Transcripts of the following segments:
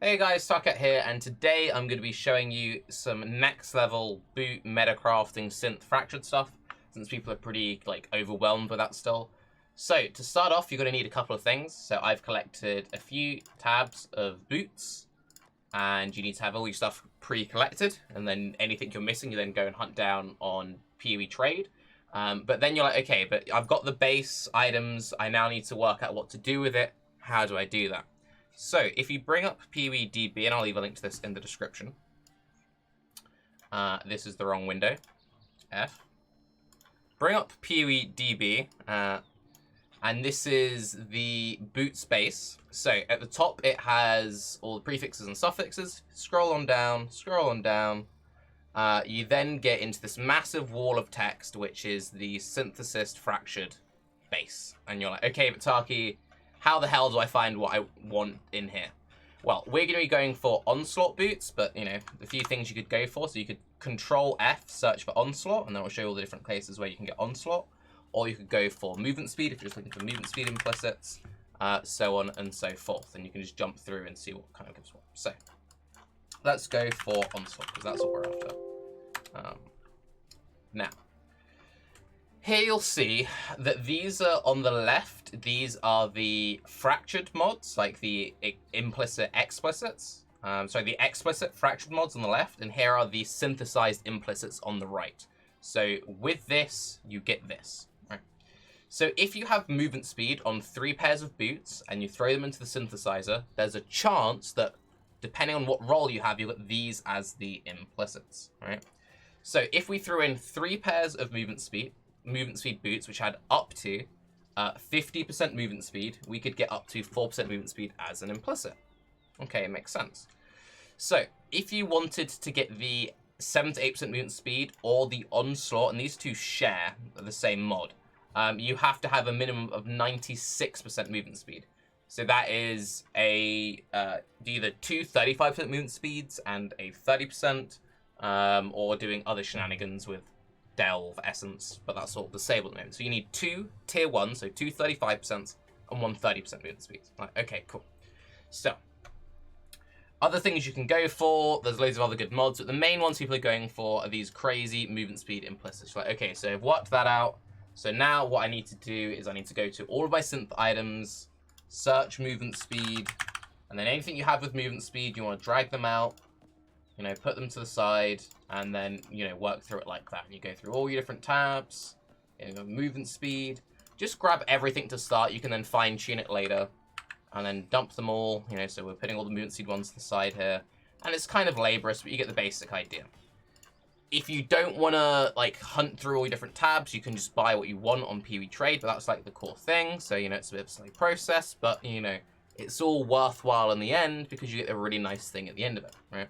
Hey guys, Tarke here, and today I'm going to be showing you some next level boot meta crafting synth fractured stuff, since people are pretty overwhelmed with that still. So to start off, you're going to need a couple of things. So I've collected a few tabs of boots, and you need to have all your stuff pre-collected, and then anything you're missing you then go and hunt down on PoE trade. But then you're like, okay, but I've got the base items, I now need to work out what to do with it. How do I do that? So, if you bring up PoEDB, and I'll leave a link to this in the description. This is the wrong window. F. Bring up PoEDB, and this is the boot space. So, at the top, it has all the prefixes and suffixes. Scroll on down, scroll on down. You then get into this massive wall of text, which is the synthesis fractured base. And you're like, okay, but Tarke, how the hell do I find what I want in here? Well, we're going to be going for Onslaught boots, but, you know, a few things you could go for. So you could Control F, search for Onslaught, and then it'll show you all the different places where you can get Onslaught. Or you could go for movement speed, if you're just looking for movement speed implicits, so on and so forth. And you can just jump through and see what kind of gives what. So, let's go for Onslaught, because that's what we're after. Now, here you'll see that these are on the left. These are the fractured mods, like the implicit explicits. Sorry, the explicit fractured mods on the left, and here are the synthesized implicits on the right. So with this, you get this. Right? So if you have movement speed on 3 pairs of boots and you throw them into the synthesizer, there's a chance that depending on what role you have, you'll get these as the implicits. Right? So if we threw in 3 pairs of movement speed boots, which had up to 50% movement speed, we could get up to 4% movement speed as an implicit. Okay, it makes sense. So if you wanted to get the 7 to 8% movement speed or the Onslaught, and these two share the same mod, you have to have a minimum of 96% movement speed. So that is either 2 35% movement speeds and a 30%, or doing other shenanigans with Delve, Essence, but that's all disabled at the moment. So you need 2 tier 1, so 2 35% and 1 30% movement speed. Right, okay, cool. So, other things you can go for, there's loads of other good mods, but the main ones people are going for are these crazy movement speed implicits. Like, okay, so I've worked that out. So now what I need to do is I need to go to all of my synth items, search movement speed, and then anything you have with movement speed, you want to drag them out, you know, put them to the side, and then, you know, work through it like that. And you go through all your different tabs, you know, movement speed. Just grab everything to start. You can then fine-tune it later, and then dump them all. You know, so we're putting all the movement speed ones to the side here. And it's kind of laborious, but you get the basic idea. If you don't want to, like, hunt through all your different tabs, you can just buy what you want on PoE Trade, but that's, like, the core thing. So, you know, it's a bit of a slow process, but, you know, it's all worthwhile in the end because you get a really nice thing at the end of it, right?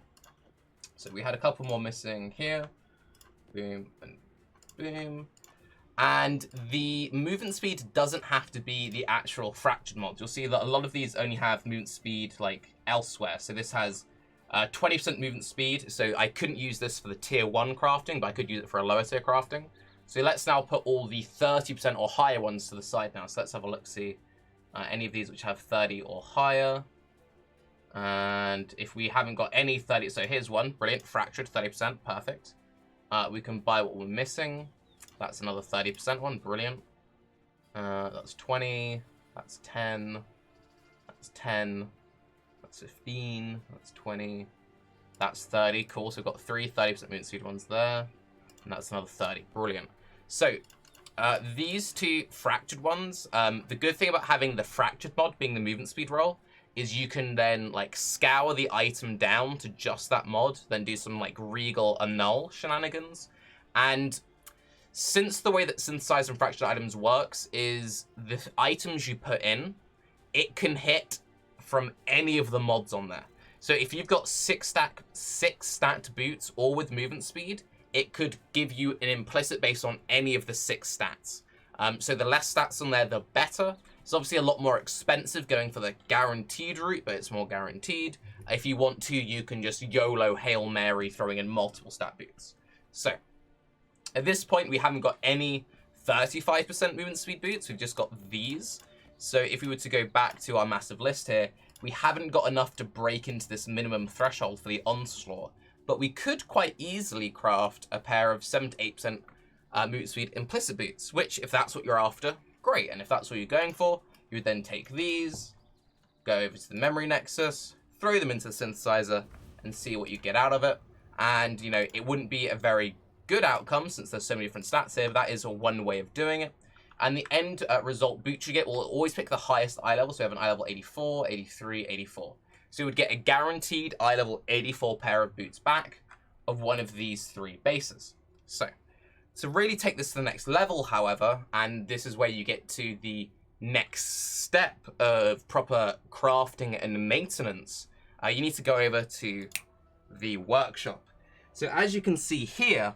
So we had a couple more missing here. Boom and boom. And the movement speed doesn't have to be the actual fractured mods. You'll see that a lot of these only have movement speed like elsewhere. So this has 20% movement speed. So I couldn't use this for the tier 1 crafting, but I could use it for a lower tier crafting. So let's now put all the 30% or higher ones to the side now. So let's have a look, see any of these which have 30 or higher. And if we haven't got any 30, so here's one, brilliant, fractured, 30%, perfect. We can buy what we're missing. That's another 30% one, brilliant. That's 20, that's 10, that's 10, that's 15, that's 20, that's 30, cool. So we've got 3 30% movement speed ones there, and that's another 30, brilliant. So these 2 fractured ones, the good thing about having the fractured mod being the movement speed roll is you can then, like, scour the item down to just that mod, then do some, like, regal annul shenanigans. And since the way that synthesized and fractured items works is the items you put in, it can hit from any of the mods on there. So if you've got 6 stacked boots, all with movement speed, it could give you an implicit based on any of the 6 stats. So the less stats on there, the better. It's obviously a lot more expensive going for the guaranteed route, but it's more guaranteed. If you want to, you can just YOLO Hail Mary throwing in multiple stat boots. So, at this point, we haven't got any 35% movement speed boots. We've just got these. So if we were to go back to our massive list here, we haven't got enough to break into this minimum threshold for the onslaught. But we could quite easily craft a pair of 7 to 8% movement speed implicit boots, which, if that's what you're after, great. And if that's what you're going for, you would then take these, go over to the memory nexus, throw them into the synthesizer, and see what you get out of it. And, you know, it wouldn't be a very good outcome since there's so many different stats here, but that is one way of doing it. And the end result boot you get will always pick the highest eye level. So we have an eye level 84, 83, 84. So you would get a guaranteed eye level 84 pair of boots back of one of these 3 bases. So to really take this to the next level, however, and this is where you get to the next step of proper crafting and maintenance, you need to go over to the workshop. So as you can see here,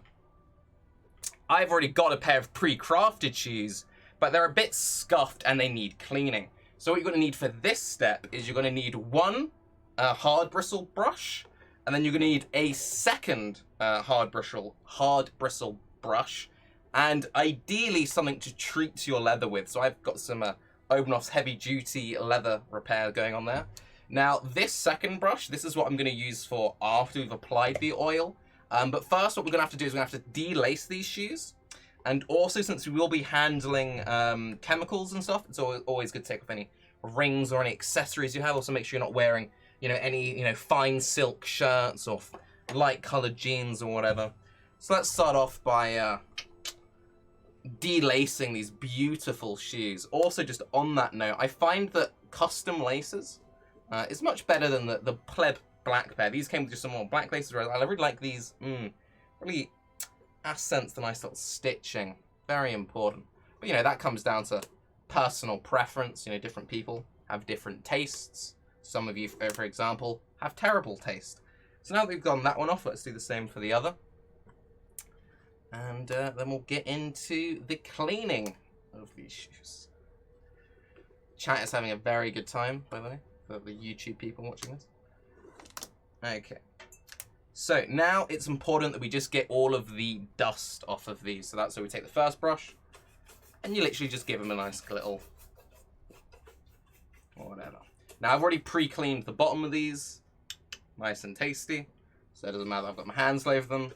I've already got a pair of pre-crafted shoes, but they're a bit scuffed and they need cleaning. So what you're going to need for this step is you're going to need one hard bristle brush, and then you're going to need a second hard bristle brush, and ideally something to treat your leather with. So I've got some Obenauf's heavy duty leather repair going on there. Now this second brush, this is what I'm going to use for after we've applied the oil. But first what we're going to have to do is we're going to have to delace these shoes. And also, since we will be handling chemicals and stuff, it's always good to take off any rings or any accessories you have. Also make sure you're not wearing, you know, any, you know, fine silk shirts or light colored jeans or whatever. So let's start off by delacing these beautiful shoes. Also, just on that note, I find that custom laces is much better than the Pleb black pair. These came with just some more black laces. I really like these. Really accents the nice little stitching. Very important. But, you know, that comes down to personal preference. You know, different people have different tastes. Some of you, for example, have terrible taste. So now that we've gone that one off, let's do the same for the other. And then we'll get into the cleaning of these shoes. Chat is having a very good time, by the way, for the YouTube people watching this. Okay. So now it's important that we just get all of the dust off of these. So that's why we take the first brush, and you literally just give them a nice little whatever. Now I've already pre-cleaned the bottom of these, nice and tasty. So it doesn't matter, I've got my hands over them.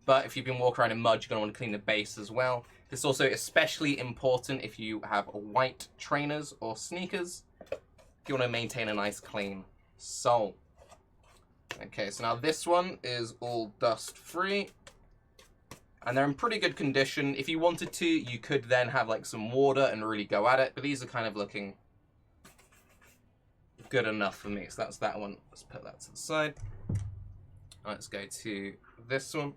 But if you've been walking around in mud, you're going to want to clean the base as well. This is also especially important if you have white trainers or sneakers. If you want to maintain a nice clean sole. Okay, so now this one is all dust free. And they're in pretty good condition. If you wanted to, you could then have like some water and really go at it. But these are kind of looking good enough for me. So that's that one. Let's put that to the side. Let's go to this one.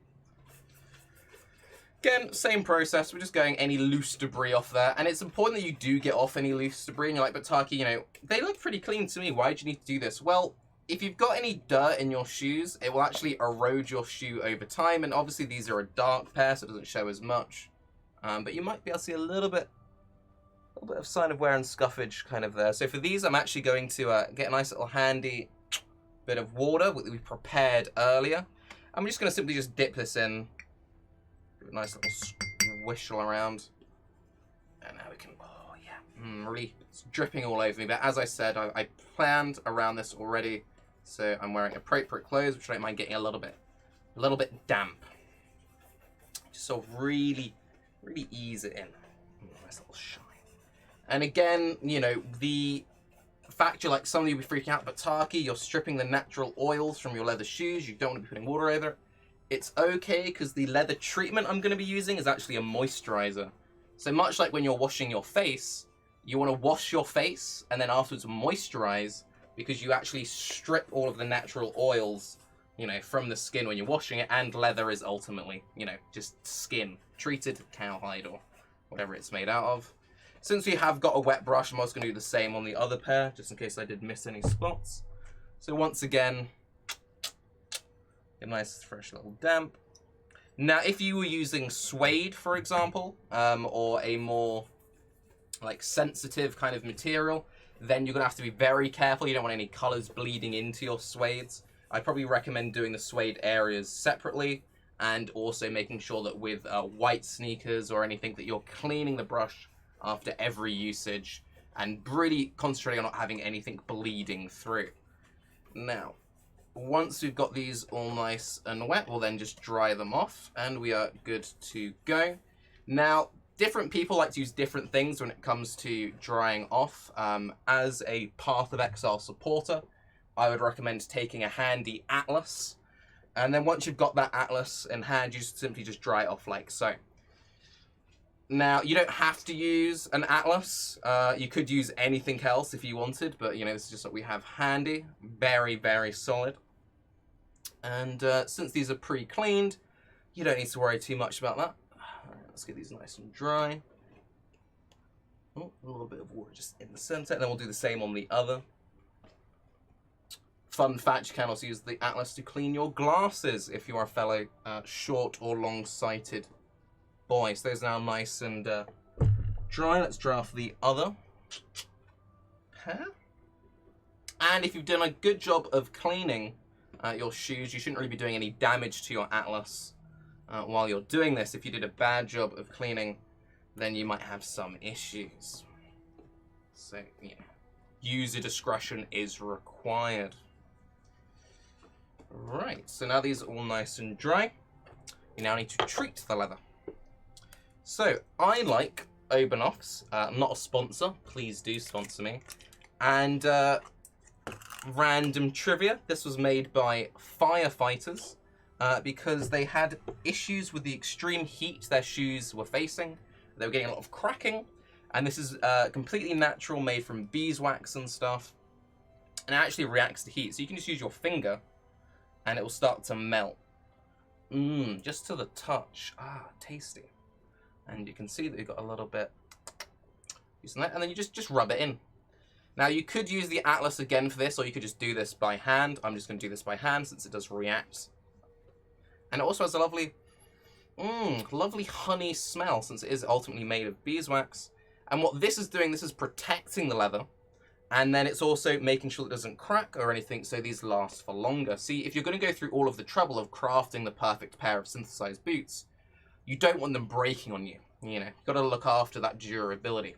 Again, same process. We're just going any loose debris off there. And it's important that you do get off any loose debris. And you're like, but Tarke, you know, they look pretty clean to me. Why do you need to do this? Well, if you've got any dirt in your shoes, it will actually erode your shoe over time. And obviously these are a dark pair, so it doesn't show as much. But you might be able to see a little bit of sign of wear and scuffage kind of there. So for these, I'm actually going to get a nice little handy bit of water that we prepared earlier. I'm just going to simply just dip this in. Give it a nice little swish around. And now we can, oh yeah, really, it's dripping all over me. But as I said, I planned around this already. So I'm wearing appropriate clothes, which I don't mind getting a little bit damp. Just sort of really ease it in. Nice little shine. And again, you know, the fact you're like, some of you will be freaking out, but Tarke, you're stripping the natural oils from your leather shoes. You don't want to be putting water over it. It's okay, because the leather treatment I'm going to be using is actually a moisturizer. So much like when you're washing your face, you want to wash your face and then afterwards moisturize, because you actually strip all of the natural oils, you know, from the skin when you're washing it. And leather is ultimately, you know, just skin, treated cowhide or whatever it's made out of. Since we have got a wet brush, I'm also going to do the same on the other pair, just in case I did miss any spots. So once again, a nice fresh little damp. Now, if you were using suede, for example, or a more like sensitive kind of material, then you're going to have to be very careful. You don't want any colors bleeding into your suedes. I'd probably recommend doing the suede areas separately, and also making sure that with white sneakers or anything that you're cleaning the brush after every usage, and really concentrating on not having anything bleeding through. Now, once we've got these all nice and wet, we'll then just dry them off, and we are good to go. Now, different people like to use different things when it comes to drying off. As a Path of Exile supporter, I would recommend taking a handy atlas, and then once you've got that atlas in hand, you simply just dry it off like so. Now, you don't have to use an atlas. You could use anything else if you wanted, but you know, this is just what we have handy. Very, very solid. And since these are pre-cleaned, you don't need to worry too much about that. Let's get these nice and dry. Oh, a little bit of water just in the center, and then we'll do the same on the other. Fun fact, you can also use the atlas to clean your glasses if you are a fellow short or long-sighted boy. So those are now nice and dry. Let's dry off the other pair. And if you've done a good job of cleaning your shoes, you shouldn't really be doing any damage to your atlas while you're doing this. If you did a bad job of cleaning, then you might have some issues. So, yeah, user discretion is required. Right, so now these are all nice and dry. You now need to treat the leather. So, I like Obenauf's. I'm not a sponsor. Please do sponsor me. And random trivia. This was made by firefighters because they had issues with the extreme heat their shoes were facing. They were getting a lot of cracking. And this is completely natural, made from beeswax and stuff. And it actually reacts to heat. So you can just use your finger and it will start to melt. Just to the touch. Ah, tasty. And you can see that you've got a little bit using that, and then you just rub it in. Now you could use the atlas again for this, or you could just do this by hand. I'm just going to do this by hand since it does react. And it also has a lovely, lovely honey smell since it is ultimately made of beeswax. And what this is doing, this is protecting the leather. And then it's also making sure it doesn't crack or anything, so these last for longer. See, if you're going to go through all of the trouble of crafting the perfect pair of synthesized boots, you don't want them breaking on you. You know, you've got to look after that durability.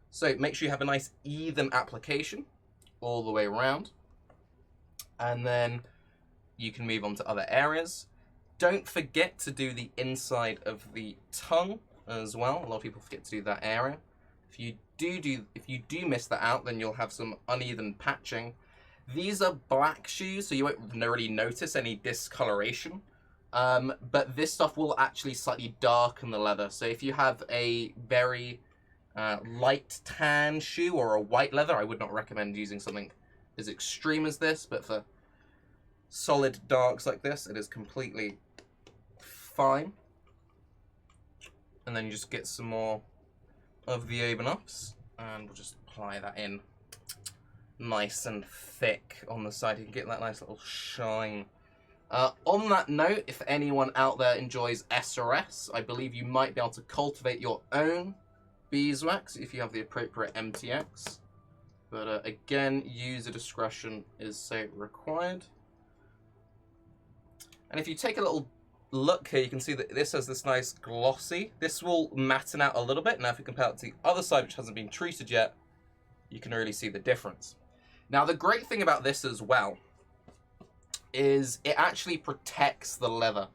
So make sure you have a nice even application all the way around. And then you can move on to other areas. Don't forget to do the inside of the tongue as well. A lot of people forget to do that area. If you do miss that out, then you'll have some uneven patching. These are black shoes, so you won't really notice any discoloration. But this stuff will actually slightly darken the leather. So if you have a very light tan shoe or a white leather, I would not recommend using something as extreme as this. But for solid darks like this, it is completely fine. And then you just get some more of the Obenaufs, and we'll just apply that in nice and thick on the side. You can get that nice little shine. On that note, if anyone out there enjoys SRS, I believe you might be able to cultivate your own beeswax if you have the appropriate MTX. But again, user discretion is so required. And if you take a little look here, you can see that this has this nice glossy. This will matten out a little bit. Now if you compare it to the other side, which hasn't been treated yet, you can really see the difference. Now the great thing about this as well is it actually protects the leather.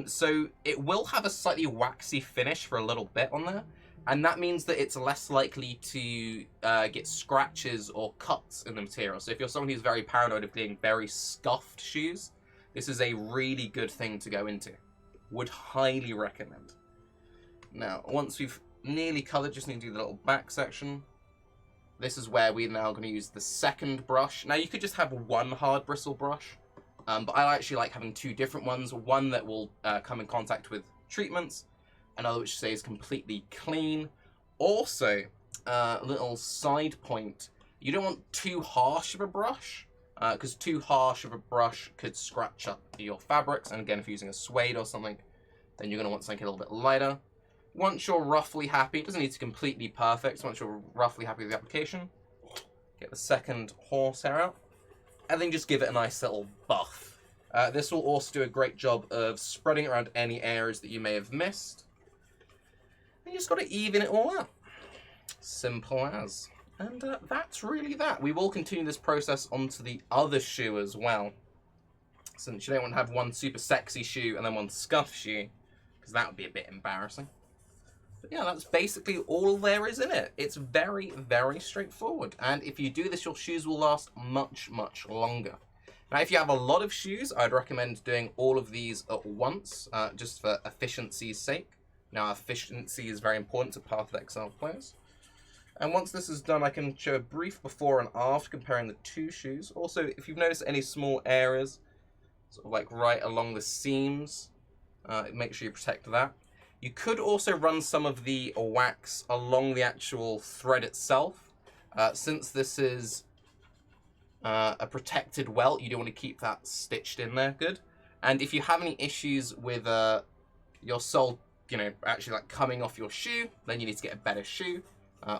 So it will have a slightly waxy finish for a little bit on there, and that means that it's less likely to get scratches or cuts in the material. So if you're someone who's very paranoid of getting very scuffed shoes, this is a really good thing to go into. Would highly recommend. Now, once we've nearly covered, just need to do the little back section. This is where we're now going to use the second brush. Now, you could just have one hard bristle brush, but I actually like having two different ones. One that will come in contact with treatments, another which stays completely clean. Also, a little side point, you don't want too harsh of a brush, because too harsh of a brush could scratch up your fabrics. And again, if you're using a suede or something, then you're going to want something a little bit lighter. Once you're roughly happy, it doesn't need to be completely perfect. Once you're roughly happy with the application, get the second horsehair out, and then just give it a nice little buff. This will also do a great job of spreading around any areas that you may have missed. And you just got to even it all out. Simple as. And that's really that. We will continue this process onto the other shoe as well. Since you don't want to have one super sexy shoe and then one scuff shoe, because that would be a bit embarrassing. But yeah, that's basically all there is in it. It's very, very straightforward. And if you do this, your shoes will last much, much longer. Now, if you have a lot of shoes, I'd recommend doing all of these at once, just for efficiency's sake. Now, efficiency is very important to Path of Exile players. And once this is done, I can show a brief before and after comparing the two shoes. Also, if you've noticed any small areas, sort of like right along the seams, make sure you protect that. You could also run some of the wax along the actual thread itself. Since this is a protected welt, you do want to keep that stitched in there good. And if you have any issues with your sole, actually like coming off your shoe, then you need to get a better shoe.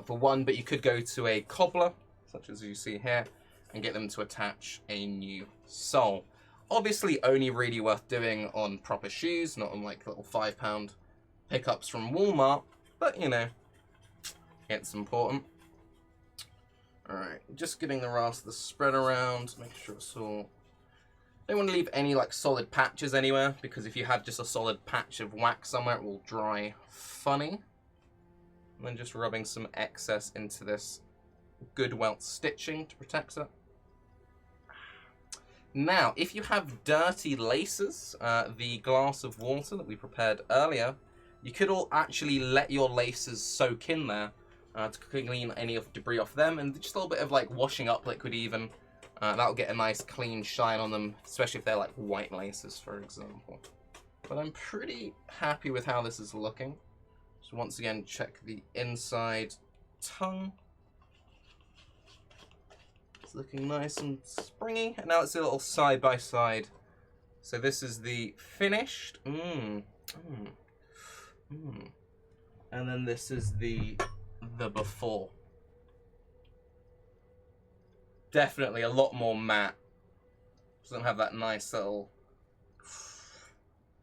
For one, but you could go to a cobbler, such as you see here, and get them to attach a new sole. Obviously, only really worth doing on proper shoes, not on like little £5 pickups from Walmart, but it's important. Alright, just getting the rest of the spread around, make sure it's all... Don't want to leave any like solid patches anywhere, because if you have just a solid patch of wax somewhere, it will dry funny. And then just rubbing some excess into this good welt stitching to protect it. Now, if you have dirty laces, the glass of water that we prepared earlier, you could all actually let your laces soak in there to clean any of the debris off them, and just a little bit of like washing up liquid even. That'll get a nice clean shine on them, especially if they're like white laces, for example. But I'm pretty happy with how this is looking. So once again, check the inside tongue. It's looking nice and springy. And now let's do a little side by side. So this is the finished. And then this is the before. Definitely a lot more matte. Doesn't have that nice little...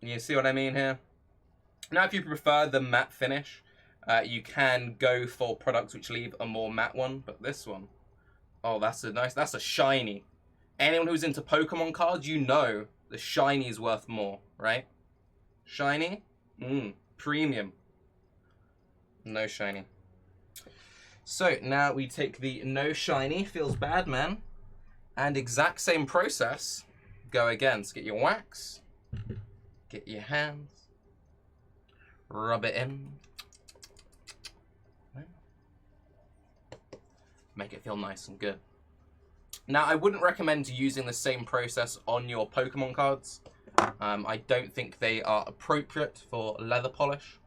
You see what I mean here? Now, if you prefer the matte finish, you can go for products which leave a more matte one. But this one, oh, that's a shiny. Anyone who's into Pokemon cards, you know the shiny is worth more, right? Shiny, premium. No shiny. So now we take the no shiny, feels bad, man, and exact same process. Go again. So get your wax, get your hands. Rub it in. Make it feel nice and good. Now, I wouldn't recommend using the same process on your Pokemon cards. I don't think they are appropriate for leather polish,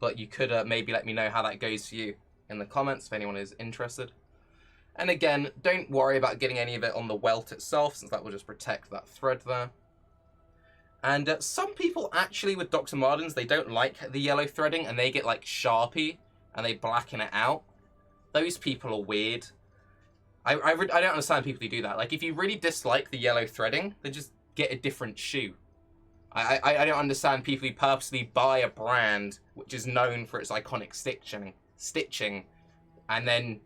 but you could maybe let me know how that goes for you in the comments if anyone is interested. And again, don't worry about getting any of it on the welt itself, since that will just protect that thread there. And some people actually with Dr. Martens, they don't like the yellow threading and they get like Sharpie and they blacken it out. Those people are weird. I don't understand people who do that. Like, if you really dislike the yellow threading, then just get a different shoe. I don't understand people who purposely buy a brand which is known for its iconic stitching and then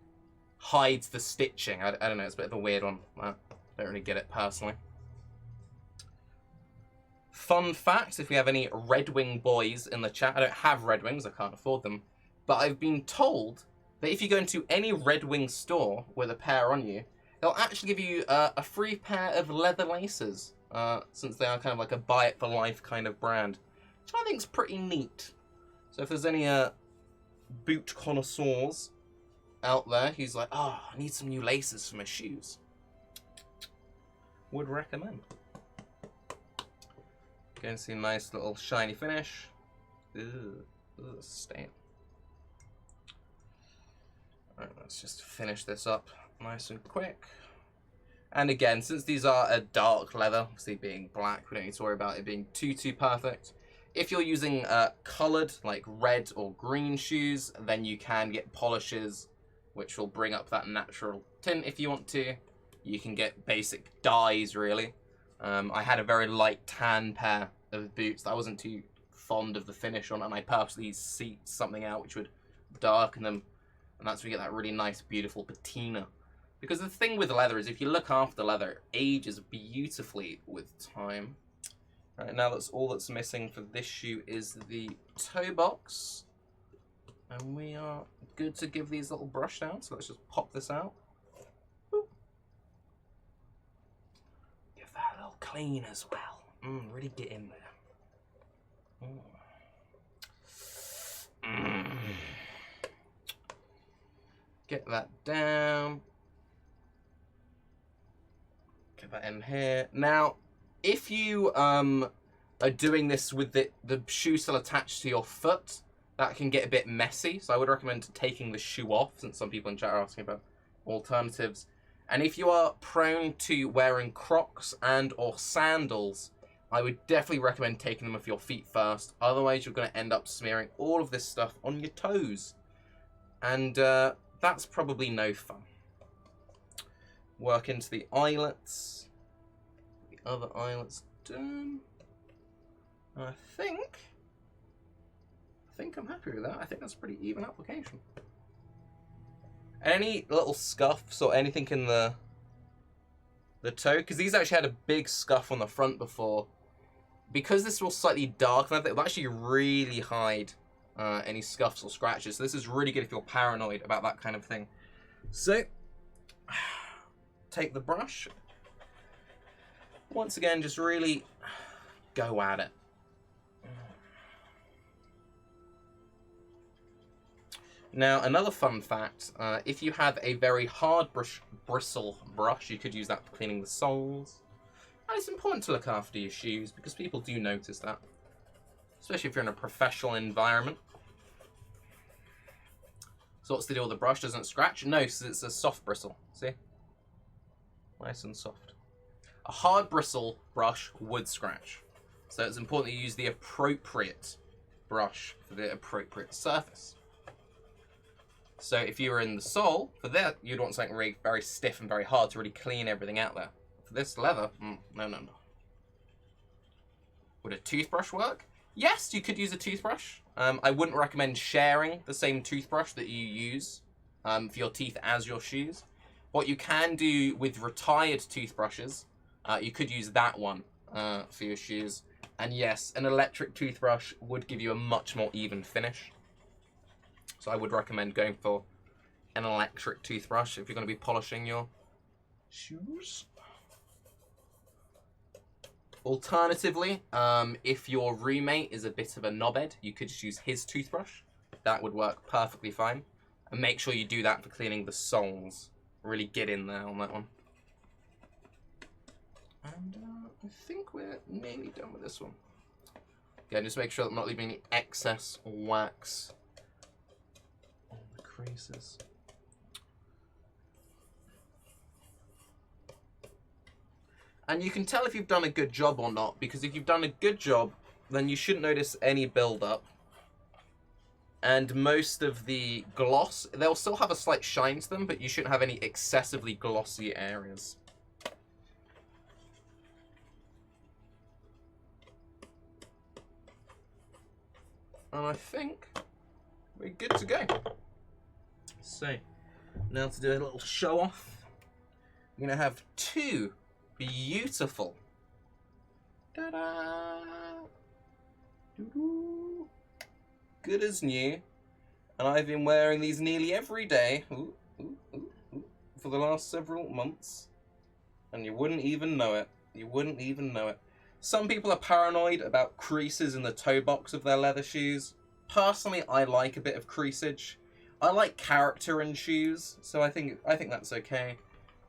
hides the stitching. I don't know, it's a bit of a weird one. I don't really get it personally. Fun fact, if we have any Red Wing boys in the chat, I don't have Red Wings, I can't afford them, but I've been told that if you go into any Red Wing store with a pair on you, they'll actually give you a free pair of leather laces, since they are kind of like a buy it for life kind of brand, which I think is pretty neat. So if there's any boot connoisseurs out there who's like, oh, I need some new laces for my shoes, would recommend. Going to see a nice little shiny finish. Stain. Alright, let's just finish this up nice and quick. And again, since these are a dark leather, obviously being black, we don't need to worry about it being too perfect. If you're using coloured, like red or green shoes, then you can get polishes, which will bring up that natural tint if you want to. You can get basic dyes, really. I had a very light tan pair of boots that I wasn't too fond of the finish on, and I purposely seeked something out which would darken them And that's where you get that really nice, beautiful patina. Because the thing with leather is if you look after the leather, it ages beautifully with time. Right, now that's all that's missing for this shoe is the toe box. And we are good to give these little brush down. So let's just pop this out. Boop. Give that a little clean as well. Really get in there. Get that down. Get that in here. Now, if you are doing this with the shoe still attached to your foot, that can get a bit messy. So I would recommend taking the shoe off, since some people in chat are asking about alternatives. And if you are prone to wearing Crocs and or sandals, I would definitely recommend taking them off your feet first. Otherwise, you're going to end up smearing all of this stuff on your toes. And that's probably no fun. Work into the eyelets. The other eyelets done. I think I'm happy with that. I think that's a pretty even application. Any little scuffs or anything in the toe, because these actually had a big scuff on the front before. Because this was slightly dark, it will actually really hide any scuffs or scratches. So this is really good if you're paranoid about that kind of thing. So, take the brush. Once again, just really go at it. Now, another fun fact, if you have a very hard bristle brush, you could use that for cleaning the soles. And it's important to look after your shoes, because people do notice that. Especially if you're in a professional environment. So what's the deal with the brush? Doesn't it scratch? No, so it's a soft bristle. See? Nice and soft. A hard bristle brush would scratch. So it's important that you use the appropriate brush for the appropriate surface. So if you were in the sole, for that, you'd want something really very stiff and very hard to really clean everything out there. For this leather, no. Would a toothbrush work? Yes, you could use a toothbrush. I wouldn't recommend sharing the same toothbrush that you use for your teeth as your shoes. What you can do with retired toothbrushes, you could use that one for your shoes. And yes, an electric toothbrush would give you a much more even finish. So I would recommend going for an electric toothbrush if you're going to be polishing your shoes. Alternatively, if your roommate is a bit of a knobhead, you could just use his toothbrush. That would work perfectly fine. And make sure you do that for cleaning the soles. Really get in there on that one. And I think we're nearly done with this one. Again, just make sure that I'm not leaving any excess wax on the creases. And you can tell if you've done a good job or not, because if you've done a good job, then you shouldn't notice any build-up. And most of the gloss, they'll still have a slight shine to them, but you shouldn't have any excessively glossy areas. And I think we're good to go. So, now to do a little show off, I'm going to have two beautiful, ta-da, doo-doo, good as new, and I've been wearing these nearly every day for the last several months, and you wouldn't even know it. You wouldn't even know it. Some people are paranoid about creases in the toe box of their leather shoes. Personally, I like a bit of creasage. I like character in shoes, so I think that's okay.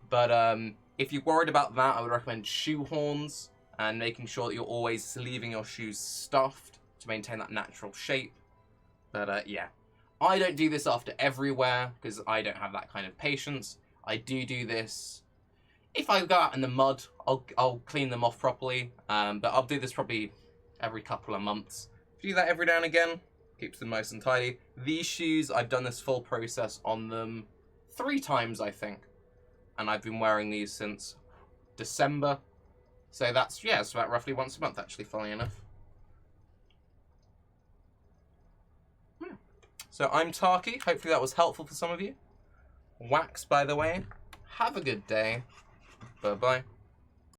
But if you're worried about that, I would recommend shoe horns and making sure that you're always leaving your shoes stuffed to maintain that natural shape. But yeah, I don't do this after every wear because I don't have that kind of patience. I do this. If I go out in the mud, I'll clean them off properly. But I'll do this probably every couple of months. If you do that every now and again, keeps them nice and tidy. These shoes, I've done this full process on them 3 times, I think. And I've been wearing these since December. So that's, yeah, it's about roughly once a month, actually, funny enough. Yeah. So So I'm Tarke. Hopefully that was helpful for some of you. Wax, by the way. Have a good day. Bye-bye.